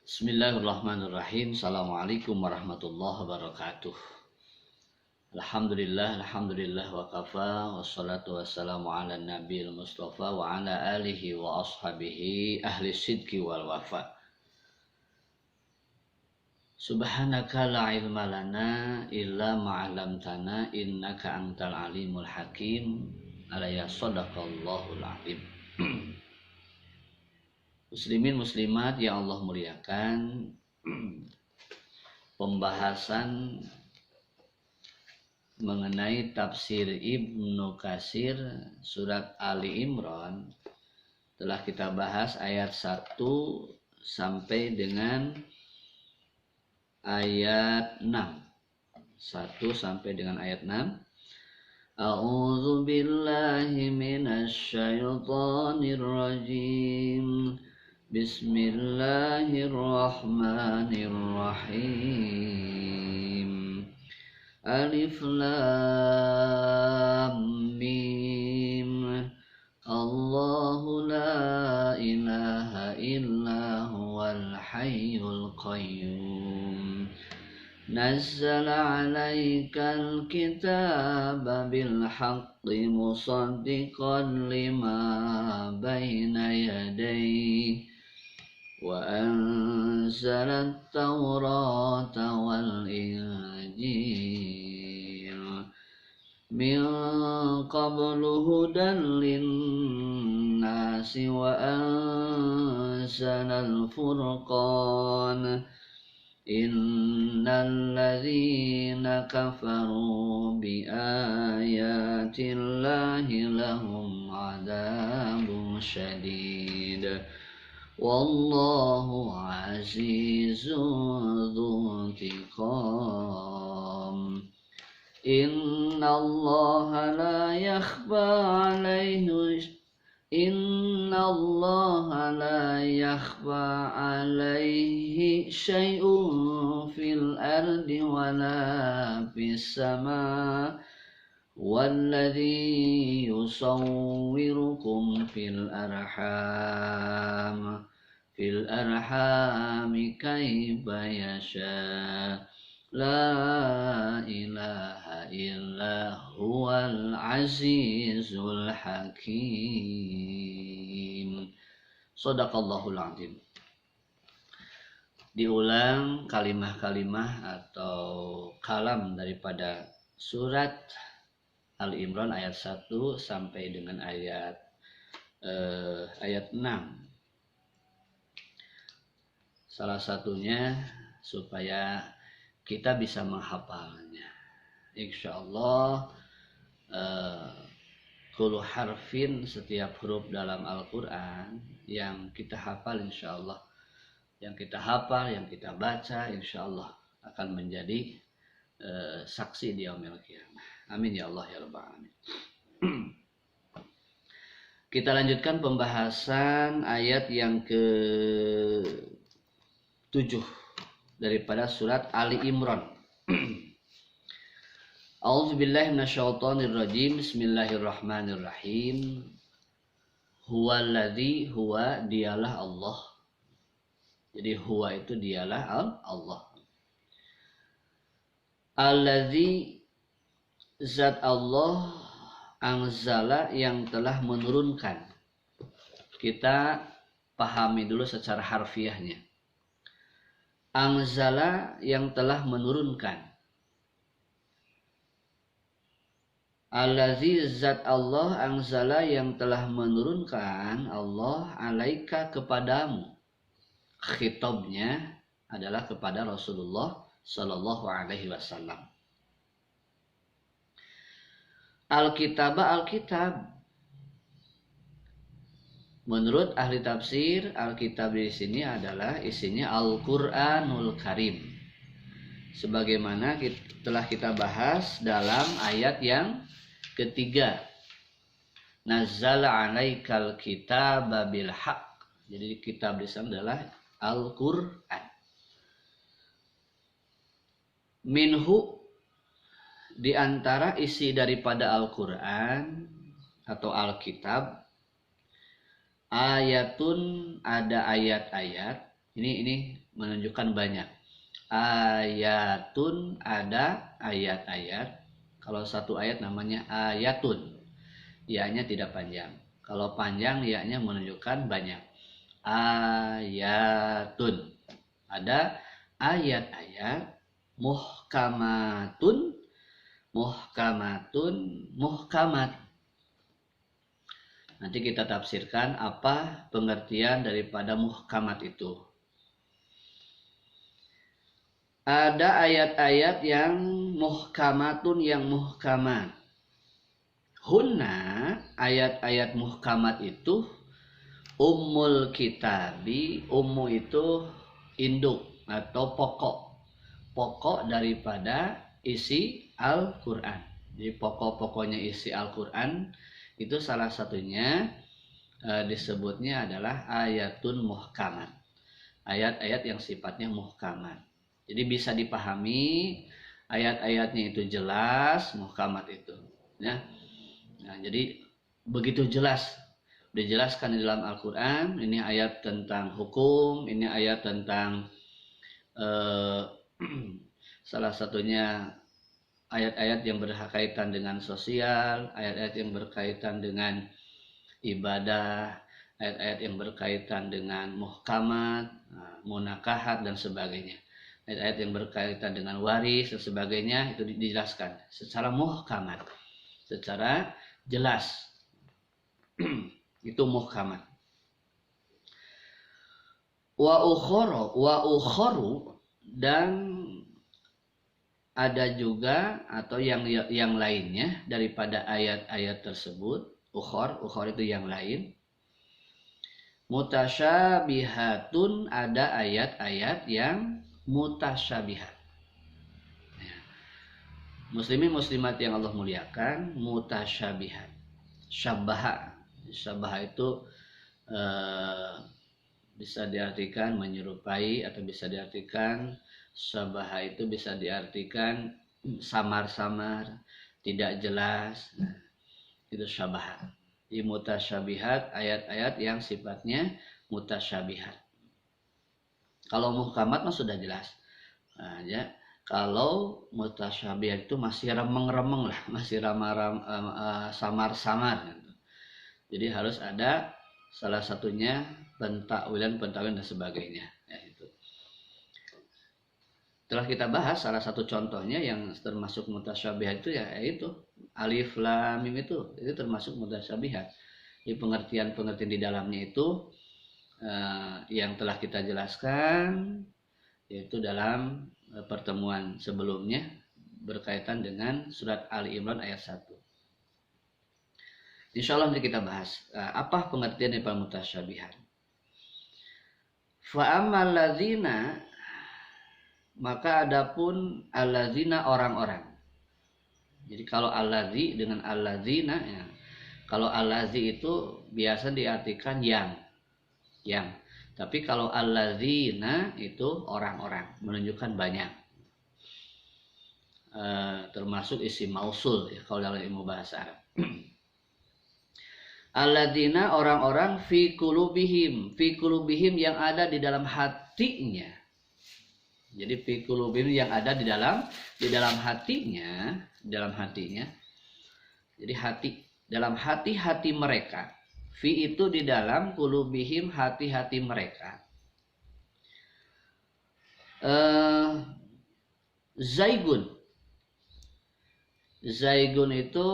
Bismillahirrahmanirrahim. Assalamualaikum warahmatullahi wabarakatuh. Alhamdulillah wa kafa. Wassalatu wassalamu ala nabiyil mustafa wa ala alihi wa ashabihi ahli sidki wal wafa. Subhanaka la ilma lana illa ma'alamtana innaka antal alimul hakim. Alaya sadaqallahul alim. Muslimin muslimat yang Allah muliakan, pembahasan mengenai tafsir Ibnu Katsir surat Ali Imran telah kita bahas ayat 1 sampai dengan ayat 6. 1 sampai dengan ayat 6. A'udzu billahi minasy syaithanir rajim. Bismillahirrahmanirrahim. Alif lam mim. Allahu la ilaha illa huwal hayyul qayyum. Nazzala 'alaikal kitaba bil haqqi musaddiqan lima baina yadayhi wa anzala at-taurata wal injil min qablu hudan lin-nasi wa anzala al-furqan innal ladzina kafaru bi ayatillahi lahum 'adzabun syadid wallahu 'azizun dzuntiqam. Innallaha la yakhfa 'alaihi syai'un fil ardi wala fis sama' walladzi yusawwirukum fil arhami kaifa yasha la ilaha illa huwal azizul hakim. Shadaqallahul azim. Diulang kalimah-kalimah atau kalam daripada surat Al-Imran ayat 1 sampai dengan ayat 6. Salah satunya supaya kita bisa menghafalnya. Insyaallah kullu harfin, setiap huruf dalam Al-Qur'an yang kita hafal insyaallah, yang kita hafal, yang kita baca insyaallah akan menjadi saksi di yaumil qiyamah. Amin ya Allah ya rabbal alamin. Kita lanjutkan pembahasan ayat yang ke-7 daripada surat Ali Imran. A'udzubillahi minasyaitonir rajim. Bismillahirrahmanirrahim. Huwallazi, huwa dialah Allah. Jadi huwa itu dialah Allah. Allazi, zat Allah, anzala yang telah menurunkan. Kita pahami dulu secara harfiahnya. Anzala yang telah menurunkan. Allazi, zat Allah, anzala yang telah menurunkan Allah alaika kepadamu. Khitabnya adalah kepada Rasulullah sallallahu alaihi wasallam. Alkitab. Menurut ahli tafsir, Alkitab di sini adalah isinya Al-Qur'anul Karim. Sebagaimana telah kita bahas dalam ayat yang ketiga. Nazzala 'alaikal kitaba bil haqq. Jadi kitab di sana adalah Al-Qur'an. Minhu, di antara isi daripada Al-Qur'an atau Alkitab, ayatun, ada ayat-ayat Ini menunjukkan banyak. Ayatun, ada ayat-ayat. Kalau satu ayat namanya ayatun, ya-nya tidak panjang. Kalau panjang, ya-nya menunjukkan banyak. Ayatun, ada ayat-ayat. Muhkamatun, muhkamat. Nanti kita tafsirkan apa pengertian daripada muhkamat itu. Ada ayat-ayat yang muhkamatun, yang muhkamat. Hunna, ayat-ayat muhkamat itu ummul kitabi. Ummu itu induk atau pokok daripada isi Al-Quran. Jadi pokoknya isi Al-Quran itu salah satunya disebutnya adalah ayatun muhkamat. Ayat-ayat yang sifatnya muhkamat. Jadi bisa dipahami, ayat-ayatnya itu jelas, muhkamat itu. Ya. Nah, jadi begitu jelas dijelaskan di dalam Al-Quran. Ini ayat tentang hukum, ini ayat tentang salah satunya ayat-ayat yang berkaitan dengan sosial, ayat-ayat yang berkaitan dengan ibadah, ayat-ayat yang berkaitan dengan muhkamat, munakahat dan sebagainya. Ayat-ayat yang berkaitan dengan waris dan sebagainya itu dijelaskan secara muhkamat, secara jelas. Itu muhkamat. Wa ukhoru, dan ada juga atau yang lainnya daripada ayat-ayat tersebut. Ukhor itu yang lain. Mutasyabihatun, ada ayat-ayat yang mutasyabihat. Muslimin muslimat yang Allah muliakan, mutasyabihat. Syabbaha itu bisa diartikan menyerupai, atau bisa diartikan syabaha itu bisa diartikan samar-samar, tidak jelas. Itu syabaha. Di mutasyabihat, ayat-ayat yang sifatnya mutasyabihat. Kalau muhkamat mah sudah jelas. Nah, ya. Kalau mutasyabihat itu masih remeng-remeng lah, masih samar-samar. Jadi harus ada salah satunya pentakwilan dan sebagainya. Ya, itu. Setelah kita bahas salah satu contohnya yang termasuk mutasyabihat itu ya itu alif lam mim, itu termasuk mutasyabihat. Di pengertian di dalamnya itu yang telah kita jelaskan, yaitu dalam pertemuan sebelumnya berkaitan dengan surat Ali Imran ayat 1. Insya Allah nanti kita bahas apa pengertian dari mutasyabihat. Fa'amal ladzina, maka adapun alladzina, orang-orang. Jadi kalau alladzi dengan alladzina, ya. Kalau alladzi itu biasa diartikan yang. Tapi kalau alladzina itu orang-orang, menunjukkan banyak. Termasuk isim mausul ya kalau dalam ilmu bahasa Arab. Alladzina, orang-orang, fi qulubihim yang ada di dalam hatinya. Jadi fi qulubihim yang ada di dalam hatinya, Jadi dalam hati mereka. Fi itu di dalam, qulubihim hati mereka. Zaigun itu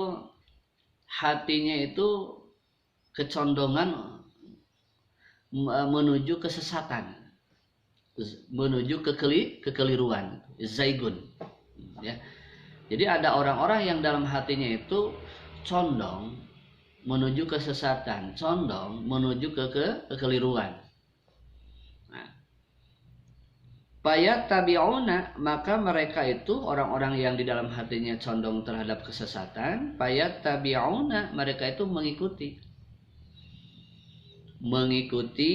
hatinya itu kecondongan menuju kesesatan, menuju kekeliruan. Zaigun ya. Jadi ada orang-orang yang dalam hatinya itu condong menuju kesesatan, condong menuju kekeliruan. Payat tabi'una, maka mereka itu orang-orang yang di dalam hatinya condong terhadap kesesatan. Payat tabi'una, mereka itu mengikuti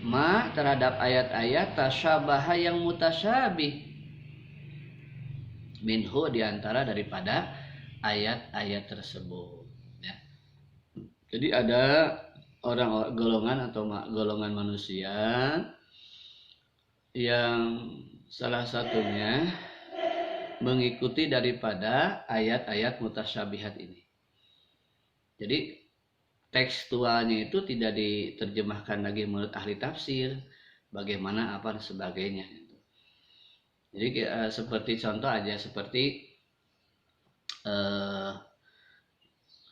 ma terhadap ayat-ayat tasyabaha yang mutasyabih minhu, diantara daripada ayat-ayat tersebut ya. Jadi ada golongan manusia yang salah satunya mengikuti daripada ayat-ayat mutasyabihat ini. Jadi tekstualnya itu tidak diterjemahkan lagi menurut ahli tafsir, bagaimana apa dan sebagainya. Jadi seperti contoh aja, seperti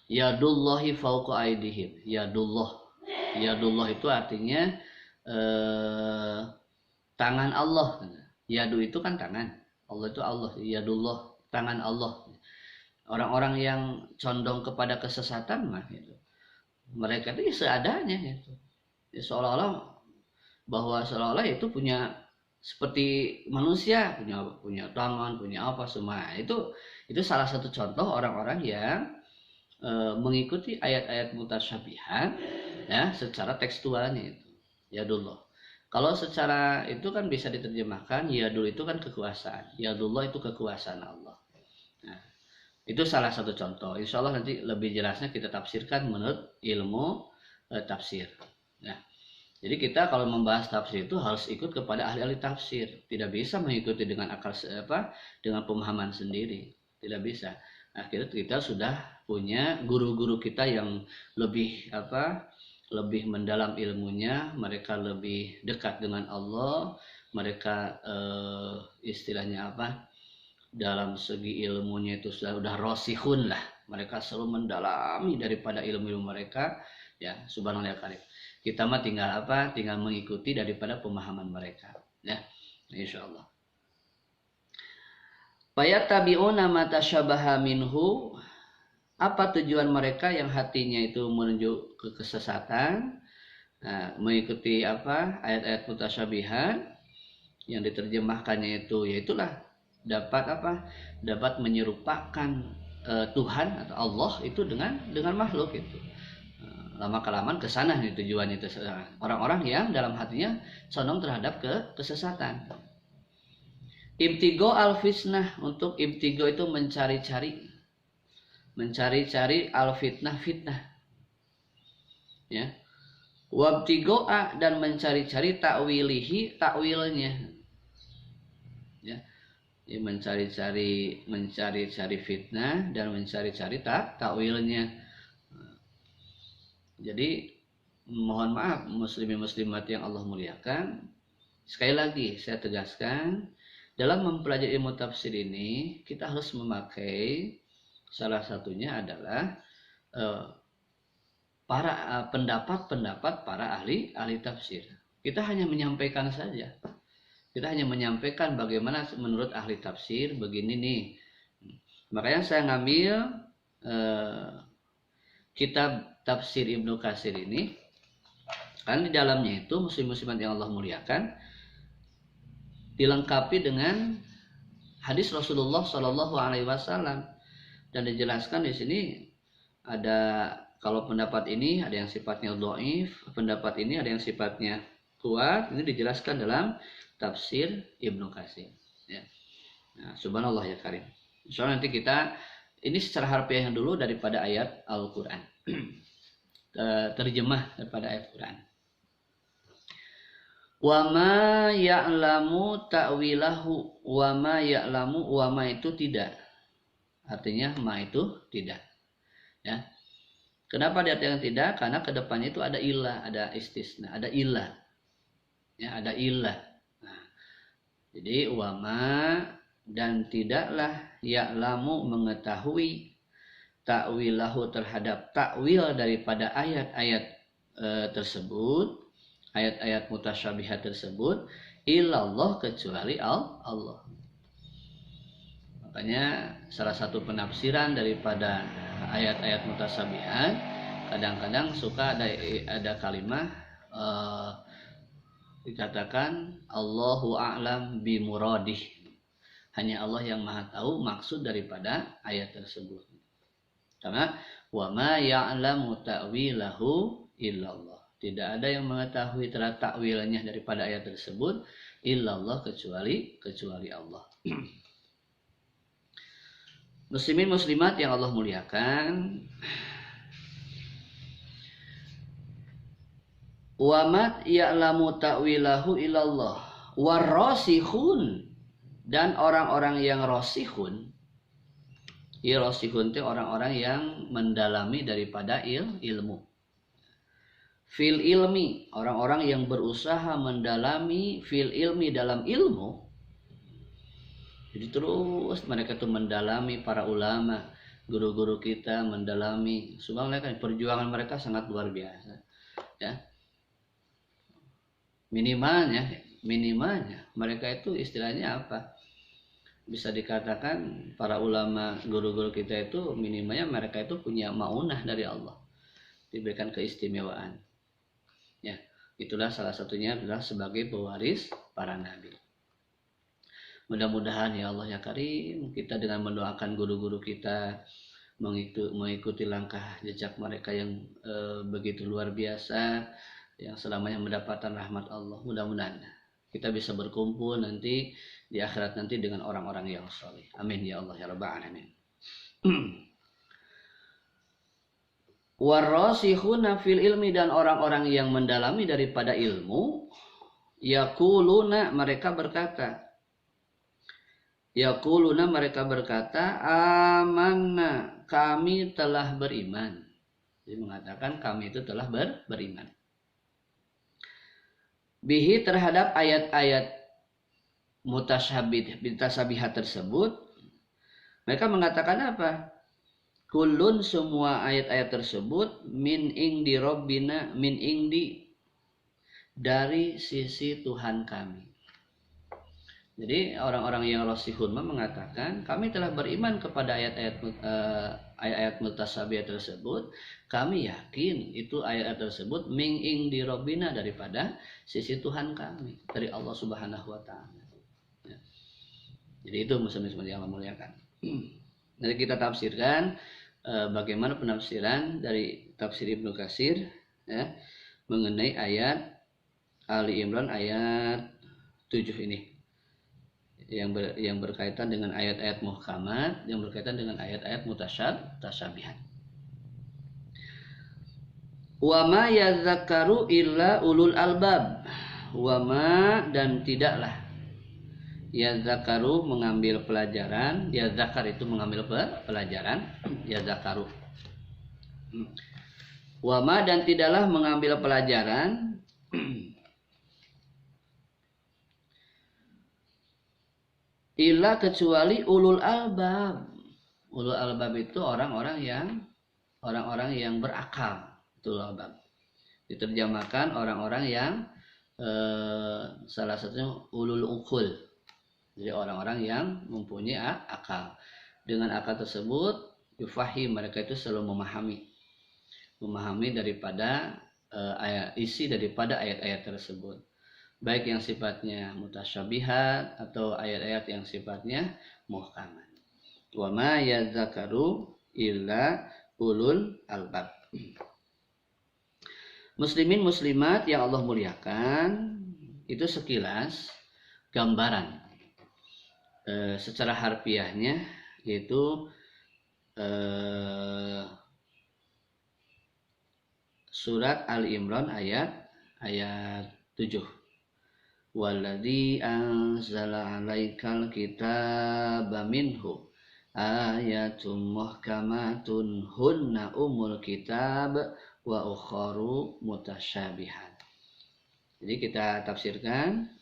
yadullahi fauqa aidihim. Yadullah itu artinya tangan Allah. Yadu itu kan tangan, Allah itu Allah. Yadullah, tangan Allah. Orang-orang yang condong kepada kesesatan mah gitu, mereka itu seadanya gitu. Ya, seolah-olah itu punya seperti manusia, punya tangan, punya apa semua. Itu salah satu contoh orang-orang yang mengikuti ayat-ayat mutasyabihat ya secara tekstualnya itu. Yadullah. Kalau secara itu kan bisa diterjemahkan yadul itu kan kekuasaan. Yadullah itu kekuasaan Allah. Nah, itu salah satu contoh. Insya Allah nanti lebih jelasnya kita tafsirkan menurut ilmu tafsir. Nah, jadi kita kalau membahas tafsir itu harus ikut kepada ahli-ahli tafsir. Tidak bisa mengikuti dengan akal dengan pemahaman sendiri. Tidak bisa. Akhirnya kita sudah punya guru-guru kita yang lebih lebih mendalam ilmunya, mereka lebih dekat dengan Allah, mereka istilahnya dalam segi ilmunya itu sudah rosihun lah, mereka selalu mendalami daripada ilmu mereka ya. Subhanallah karim, kita mah tinggal tinggal mengikuti daripada pemahaman mereka ya, insyaallah. Fayattabi'una ma tasyabaha minhu, apa tujuan mereka yang hatinya itu menuju ke kesesatan. Nah, mengikuti ayat-ayat mutasyabihat yang diterjemahkannya itu yaitulah dapat menyerupakan Tuhan atau Allah itu dengan makhluk itu. Lama kelamaan kesana nih tujuan itu, orang-orang yang dalam hatinya condong terhadap kesesatan. Ibtigo al-fitnah, untuk ibtigo itu mencari-cari al-fitnah, fitnah ya. Wabtigo'a, dan mencari-cari ta'wilihi, ta'wilnya ya. Mencari-cari fitnah dan mencari-cari ta'wilnya. Jadi mohon maaf muslimin muslimat yang Allah muliakan, sekali lagi saya tegaskan, dalam mempelajari ilmu tafsir ini kita harus memakai salah satunya adalah pendapat para ahli tafsir. Kita hanya menyampaikan saja. Kita hanya menyampaikan bagaimana menurut ahli tafsir begini nih. Makanya saya ngambil kitab tafsir Ibnu Katsir ini, kan di dalamnya itu muslim-muslimat yang Allah muliakan dilengkapi dengan hadis Rasulullah Shallallahu Alaihi Wasallam, dan dijelaskan di sini ada, kalau pendapat ini ada yang sifatnya dhaif, pendapat ini ada yang sifatnya kuat. Ini dijelaskan dalam tafsir Ibnu Katsir ya. Nah, subhanallah ya karim. Soalnya nanti kita ini secara harfiah dulu daripada ayat Al-Quran. Terjemah daripada ayat Quran. Wa ma ya'lamu ta'wilahu, wa ma ya'lamu, wa ma itu tidak. Artinya ma itu tidak. Ya. Kenapa diartikan tidak? Karena kedepannya itu ada ilah, ada istisna, ada ilah. Ya, ada ilah. Nah, jadi wa ma, dan tidaklah ya'lamu mengetahui ta'wilahu terhadap ta'wil daripada ayat-ayat tersebut, ayat-ayat mutasyabihat tersebut, illallah, kecuali Allah. Makanya salah satu penafsiran daripada ayat-ayat mutasyabihat, kadang-kadang suka ada kalimat dikatakan Allahu a'lam bi muradih, hanya Allah yang maha tahu maksud daripada ayat tersebut. Karena wa ma ya'lamu ta'wilahu illallah, tidak ada yang mengetahui terhadap takwilnya daripada ayat tersebut illallah, kecuali Allah. Muslimin muslimat yang Allah muliakan, wa ma ya'lamu ta'wilahu illallah, Warosihun, dan orang-orang yang rosihun. Ya, rosihun itu orang-orang yang mendalami daripada ilmu. Fil ilmi, orang-orang yang berusaha mendalami fil ilmi, dalam ilmu. Jadi terus mereka tuh mendalami, para ulama, guru-guru kita mendalami. Subhanallah, perjuangan mereka sangat luar biasa. Ya. Minimalnya mereka itu istilahnya apa? Bisa dikatakan para ulama, guru-guru kita itu minimalnya mereka itu punya maunah dari Allah, diberikan keistimewaan. Ya, itulah salah satunya adalah sebagai pewaris para nabi. Mudah-mudahan ya Allah ya Karim, kita dengan mendoakan guru-guru kita mengikuti langkah jejak mereka yang begitu luar biasa, yang selamanya mendapatkan rahmat Allah. Mudah-mudahan kita bisa berkumpul nanti di akhirat nanti dengan orang-orang yang saleh. Amin ya Allah ya rabbal alamin. Warasikhuna fil ilmi, dan orang-orang yang mendalami daripada ilmu, yaquluna, mereka berkata, amanna, kami telah beriman. Jadi mengatakan kami itu telah beriman. Bihi, terhadap ayat-ayat mutasyabihat tersebut. Mereka mengatakan apa? Kulun, semua ayat-ayat tersebut, min indi robbina, min indi, dari sisi Tuhan kami. Jadi orang-orang yang rasihun mengatakan kami telah beriman kepada ayat-ayat mutasyabihat tersebut. Kami yakin itu ayat tersebut min indi robbina, daripada sisi Tuhan kami, dari Allah Subhanahu wa taala. Ya. Jadi itu muslim-muslim yang memuliakan. Jadi kita tafsirkan bagaimana penafsiran dari tafsir Ibnu Katsir, ya, mengenai ayat Ali Imran ayat 7 ini, yang berkaitan dengan ayat-ayat muhkamat, yang berkaitan dengan ayat-ayat mutasyabihat. Wa ma yadzakaru illa ulul albab. Wa ma, dan tidaklah, yadzakaru mengambil pelajaran, yadzakar itu mengambil pelajaran, yadzakaru. Wa ma, dan tidaklah mengambil pelajaran illa, kecuali ulul albab. Ulul albab itu orang-orang yang berakal. Itu albab. Diterjemahkan orang-orang yang salah satunya ulul uqul. Jadi orang-orang yang mempunyai akal. Dengan akal tersebut yufahim, mereka itu selalu memahami daripada isi daripada ayat-ayat tersebut, baik yang sifatnya mutasyabihat atau ayat-ayat yang sifatnya muhkamat. Wa ma yadzakaru illa ulul albab. Muslimin muslimat yang Allah muliakan, itu sekilas gambaran secara harfiahnya, yaitu surat Ali Imran ayat 7. Walladzi anzala 'alaikal kitaba minhu ayatum muhkamatun hunna umul kitab wa ukharu mutasyabihat. Jadi kita tafsirkan,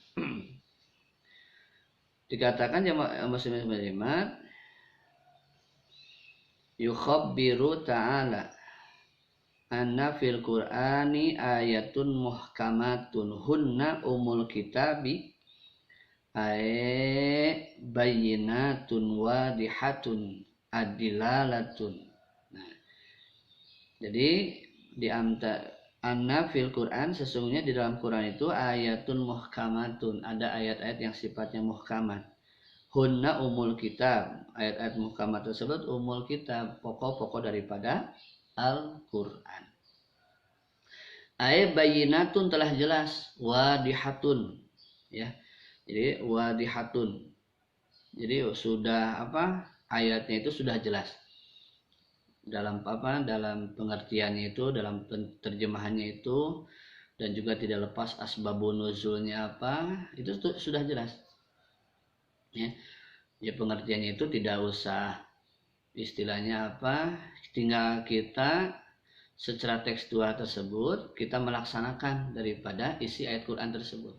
dikatakan jamaah muslimin muslimat, yukhabbiru ta'ala anna fil qur'ani ayatun muhkamatun hunna umul kitabi ay bayyinatun wadihatun adilalatun. Nah, jadi di anna fil Quran, sesungguhnya di dalam Quran itu ayatun muhkamatun, ada ayat-ayat yang sifatnya muhkamat. Hunna umul kitab, ayat-ayat muhkamat tersebut umul kitab, pokok-pokok daripada Al-Quran. Ay bayyinatun, telah jelas, wadihatun, ya. Jadi wadihatun, jadi sudah ayatnya itu sudah jelas dalam dalam pengertiannya itu, dalam terjemahannya itu dan juga tidak lepas asbabun nuzulnya apa, itu sudah jelas. Ya, ya pengertiannya itu tidak usah istilahnya apa, tinggal kita secara tekstual tersebut kita melaksanakan daripada isi ayat Quran tersebut.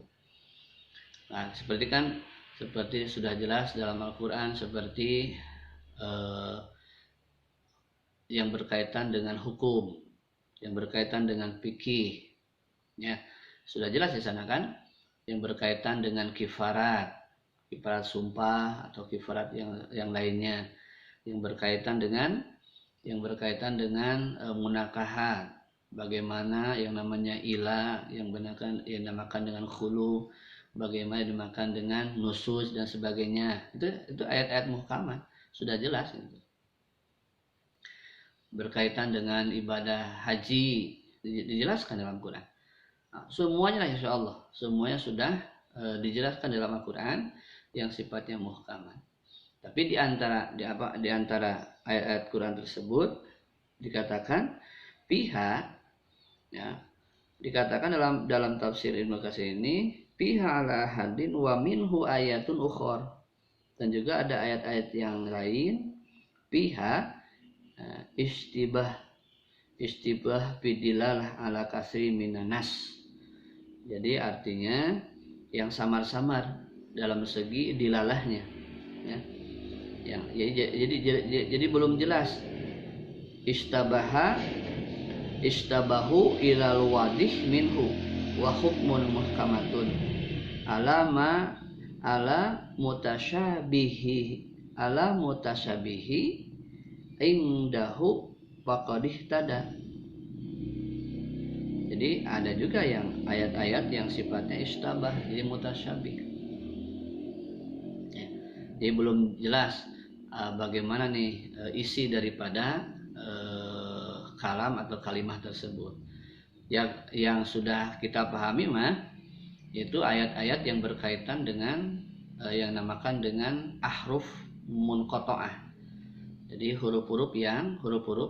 Nah, seperti sudah jelas dalam Al-Quran, seperti yang berkaitan dengan hukum, yang berkaitan dengan fikih, ya sudah jelas di sana kan, yang berkaitan dengan kifarat sumpah atau kifarat yang lainnya, yang berkaitan dengan munakahat, bagaimana yang namanya ilah, yang dinamakan dengan khulu, bagaimana dimakan dengan nusus dan sebagainya. Itu ayat-ayat muhkamat sudah jelas gitu. Berkaitan dengan ibadah haji dijelaskan dalam Quran. Nah, semuanya insya Allah semuanya sudah dijelaskan dalam Al-Quran yang sifatnya muhkamat. Tapi di antara ayat-ayat Quran tersebut dikatakan pihak, ya, dikatakan dalam tafsir Ibnu Katsir ini pihak ala hadin wa minhu ayatun ukhor, dan juga ada ayat-ayat yang lain pihak istibah bidilalah ala kasri minanas. Jadi artinya yang samar-samar dalam segi dilalahnya, ya. Jadi belum jelas. Istabahu ilal wadih minhu wa hukmun muhkamatun ala mutasyabihi indahu faqadih tada. Jadi ada juga yang ayat-ayat yang sifatnya istabah, jadi mutasyabih. Ya. Jadi belum jelas bagaimana nih isi daripada kalam atau kalimah tersebut. Yang sudah kita pahami mah itu ayat-ayat yang berkaitan dengan yang namakan dengan ahruf munqata'ah. Jadi huruf-huruf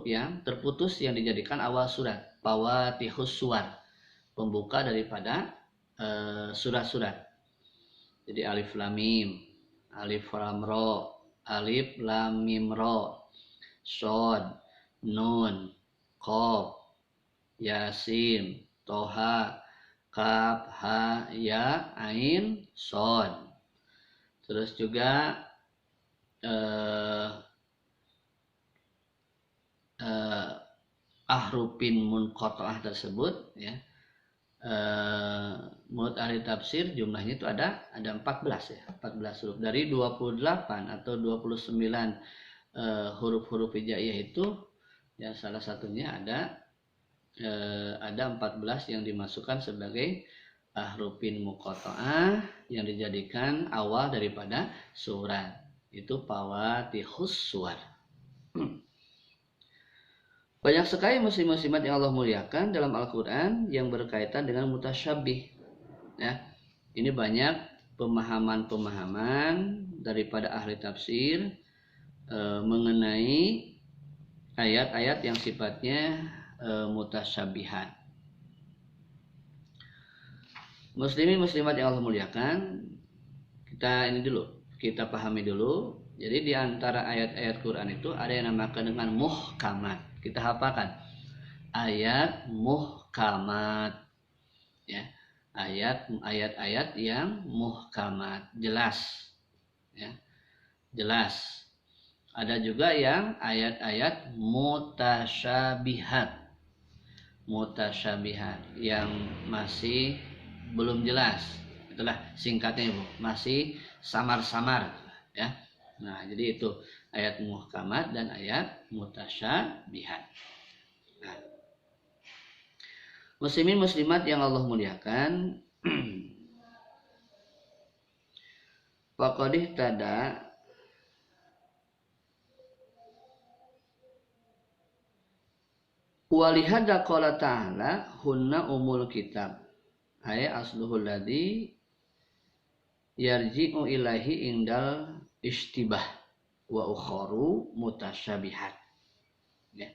yang terputus yang dijadikan awal surat, fawatihus suwar, pembuka daripada surat-surat. Jadi alif lam mim, alif lam ra, alif lam mim ra, shad, nun, qaf, yasin, toha, kaf, ha, ya, ain, shad. Terus juga ahrufin munqata'ah tersebut, ya, menurut ahli tafsir jumlahnya itu ada 14 ya, 14 huruf dari 28 atau 29 huruf-huruf hijaiyah itu, ya salah satunya ada 14 yang dimasukkan sebagai ahrufin muqatta'ah yang dijadikan awal daripada surat, itu fawatihus suwar. Banyak sekali muslim-muslimat yang Allah muliakan dalam Al-Quran yang berkaitan dengan mutasyabih, ya. Ini banyak pemahaman daripada ahli tafsir mengenai ayat-ayat yang sifatnya mutasyabihat. Muslimin muslimat yang Allah muliakan, kita pahami dulu. Jadi di antara ayat-ayat Quran itu ada yang namakan dengan muhkamat. Kita hafalkan ayat muhkamat, ya, ayat-ayat yang muhkamat, jelas, ya, jelas. Ada juga yang ayat-ayat mutasyabihat yang masih belum jelas. Itulah singkatnya, Ibu, masih samar-samar, ya. Nah, jadi itu ayat muhkamat dan ayat mutasyabihat. Nah, muslimin muslimat yang Allah muliakan, faqadih tada walihada qala ta'ala hunna umul kitab ay asluhul ladzi yarji'u ilahi indal istibah wa ukharu mutasyabihat, ya,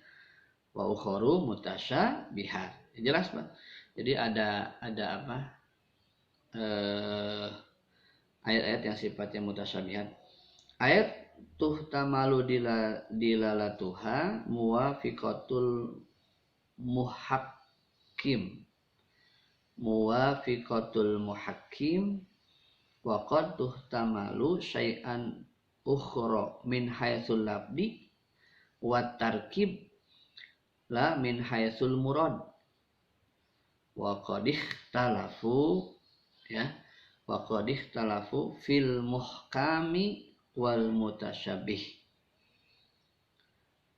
wa ukharu mutasyabihat. Jelas, Pak. Jadi ada apa? Ayat-ayat yang sifatnya mutasyabihat. Ayat tuhtamalu dilalatuha muwafiqatul muhakkim. Muwafiqatul muhakkim wa qad tuhtamalu syai'an ukhra min haitsul labdi wa tarkib la min haitsul murad wa qad ikhtalafu ya wa qad ikhtalafu fil muhkami wal mutasyabih.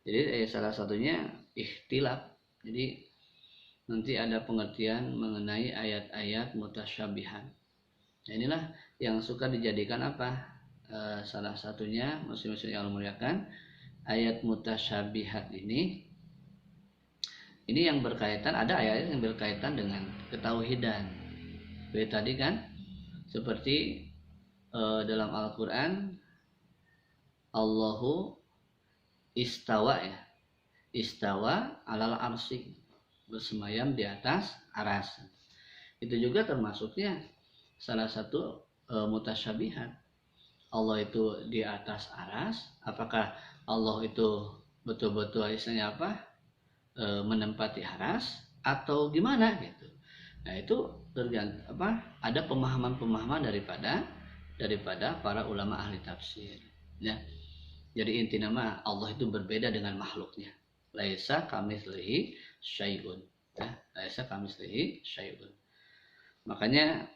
Jadi salah satunya ikhtilaf. Jadi nanti ada pengertian mengenai ayat-ayat mutasyabihan. Nah, inilah yang suka dijadikan apa? Salah satunya muslim-muslim yang Allah muliakan, ayat mutasyabihat ini yang berkaitan, ada ayat yang berkaitan dengan ketauhidan. Seperti tadi kan, seperti dalam Al-Quran, Allahu istawa ya, istawa alal arsy, bersemayam di atas aras. Itu juga termasuknya salah satu mutasyabihat. Allah itu di atas aras, apakah Allah itu betul-betul istilahnya apa? Menempati aras atau gimana gitu. Nah, itu tergantung apa? Ada pemahaman-pemahaman daripada para ulama ahli tafsir. Ya. Jadi inti nama Allah itu berbeda dengan makhluknya. Laisa kamitslihi syai'un. Ya, laisa kamitslihi syai'un. Makanya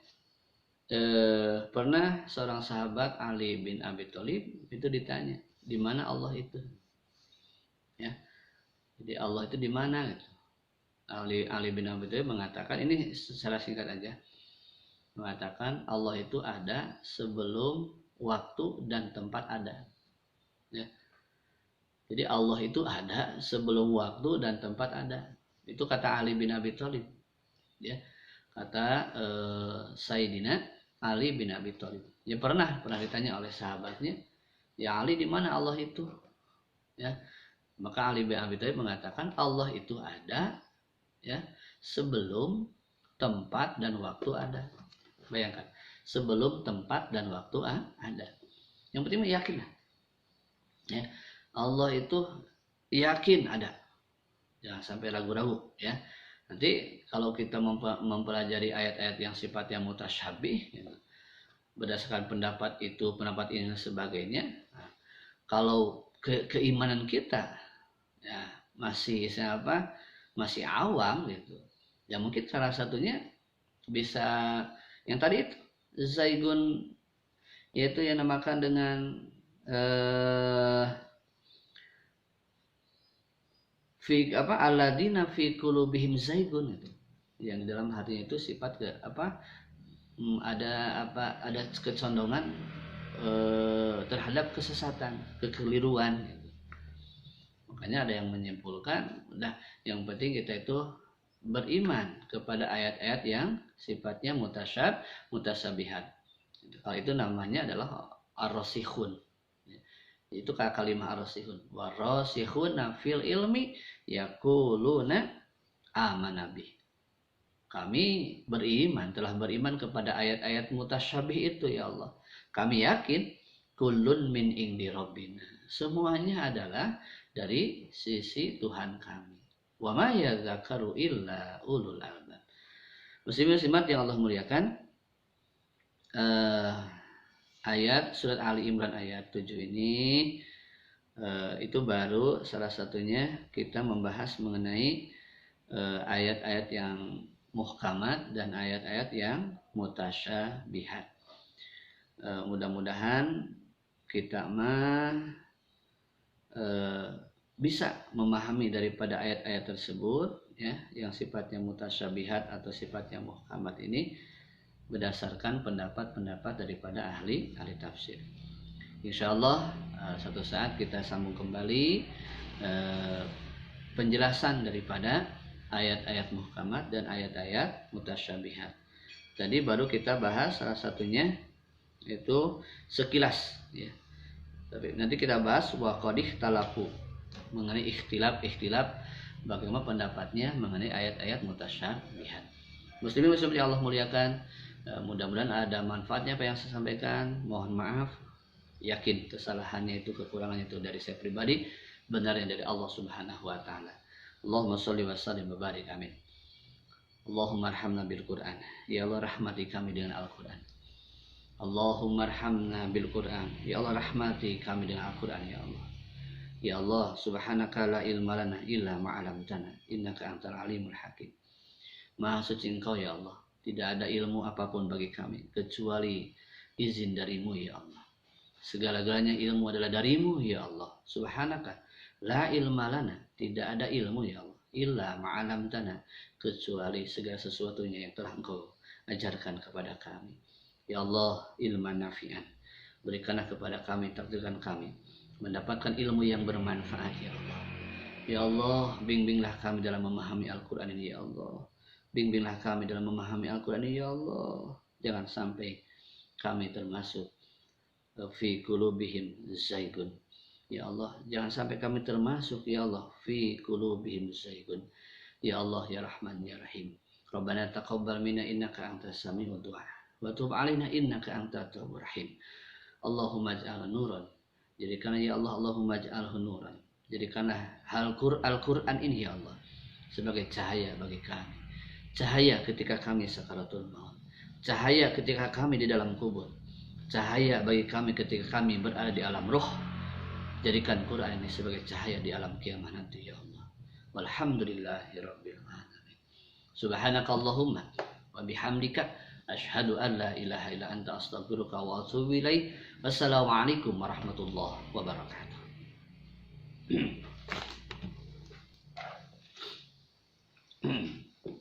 pernah seorang sahabat Ali bin Abi Thalib itu ditanya, di mana Allah itu? Ya. Jadi Allah itu di mana gitu. Ali bin Abi Thalib mengatakan, ini secara singkat aja, mengatakan Allah itu ada sebelum waktu dan tempat ada. Ya. Jadi Allah itu ada sebelum waktu dan tempat ada. Itu kata Ali bin Abi Thalib. Ya. Kata Sayyidina Ali bin Abi Thalib. Ya pernah ditanya oleh sahabatnya, ya Ali di mana Allah itu? Ya. Maka Ali bin Abi Thalib mengatakan Allah itu ada ya sebelum tempat dan waktu ada. Bayangkan, sebelum tempat dan waktu ada. Yang penting yakin lah. Ya. Allah itu yakin ada. Jangan sampai ragu-ragu ya. Nanti kalau kita mempelajari ayat-ayat yang sifatnya mutasyabih gitu, berdasarkan pendapat ini dan sebagainya, nah, kalau keimanan kita ya masih masih awam gitu, ya mungkin salah satunya bisa yang tadi itu zaigun, yaitu yang namakan dengan fi alladzina fi qulubihim zaigun, itu yang dalam hatinya itu sifat ada kecondongan terhadap kesesatan, kekeliruan gitu. Makanya ada yang menyimpulkan, udah yang penting kita itu beriman kepada ayat-ayat yang sifatnya mutasyabihat. Kalau itu namanya adalah ar-rasikhun. Itu kalimat ar-rasikhun. War-rasikhuna fil ilmi yaquluna amanna bih. Kami telah beriman kepada ayat-ayat mutasyabih itu ya Allah. Kami yakin kullun min indi rabbina. Semuanya adalah dari sisi Tuhan kami. Wa ma yadzakaru illa ulul albab. Muslimin-muslimat yang Allah muliakan, ayat surat Ali Imran ayat 7 ini itu baru salah satunya kita membahas mengenai ayat-ayat yang muhkamat dan ayat-ayat yang mutasyabihat. Mudah-mudahan kita bisa memahami daripada ayat-ayat tersebut ya, yang sifatnya mutasyabihat atau sifatnya muhkamat ini berdasarkan pendapat-pendapat daripada ahli tafsir. Insyaallah suatu saat kita sambung kembali penjelasan daripada ayat-ayat muhkamat dan ayat-ayat mutasyabihat. Tadi baru kita bahas salah satunya itu sekilas ya. Tapi nanti kita bahas wa qadih talafu mengenai ikhtilaf bagaimana pendapatnya mengenai ayat-ayat mutasyabihat. Muslimin muslimat yang Allah muliakan, mudah-mudahan ada manfaatnya apa yang saya sampaikan. Mohon maaf, yakin kesalahannya itu, kekurangannya itu dari saya pribadi, benarnya dari Allah Subhanahu wa taala. Allahumma sholli wa sallim wa barik, amin. Allahumma arhamna bil Qur'an, ya Allah rahmati kami dengan Al-Qur'an. Allahumma arhamna bil Qur'an, ya Allah rahmati kami dengan Al-Qur'an, ya Allah. Ya Allah, subhanaka la ilma lana illa ma 'allamtana, innaka antal alimul hakim. Maha suci Engkau ya Allah, tidak ada ilmu apapun bagi kami kecuali izin darimu ya Allah. Segala-galanya ilmu adalah darimu ya Allah. Subhanaka la ilma lana, tidak ada ilmu ya Allah, illa ma 'allamtana, kecuali segala sesuatunya yang telah Engkau ajarkan kepada kami. Ya Allah, ilman nafi'an, berikanlah kepada kami, takdirkan kami mendapatkan ilmu yang bermanfaat ya Allah. Ya Allah, bimbinglah kami dalam memahami Al-Quran ini ya Allah. Bimbinglah kami dalam memahami Al-Quran ini ya Allah. Jangan sampai kami termasuk fi qulubihim zaigun. Ya Allah, jangan sampai kami termasuk ya Allah fi qulubihim zaigun. Ya Allah, ya Rahman, ya Rahim. Rabbana taqabbal minna innaka antas sami'ud du'a wa tub 'alaina innaka antat tawwabur rahim. Allahumma ij'alna nuran, jadikanlah ya Allah, Allahumma ij'alhu nuran, jadikanlah Al-Quran ini ya Allah sebagai cahaya bagi kami, cahaya ketika kami sakaratul maut, cahaya ketika kami di dalam kubur, cahaya bagi kami ketika kami berada di alam roh. Jadikan Quran ini sebagai cahaya di alam kiamat nanti ya Allah. Walhamdulillahirabbil alamin. Subhanakallahumma wa bihamdika asyhadu an la ilaha illa anta astaghfiruka wa atubu ilaik. Wassalamualaikum warahmatullahi wabarakatuh.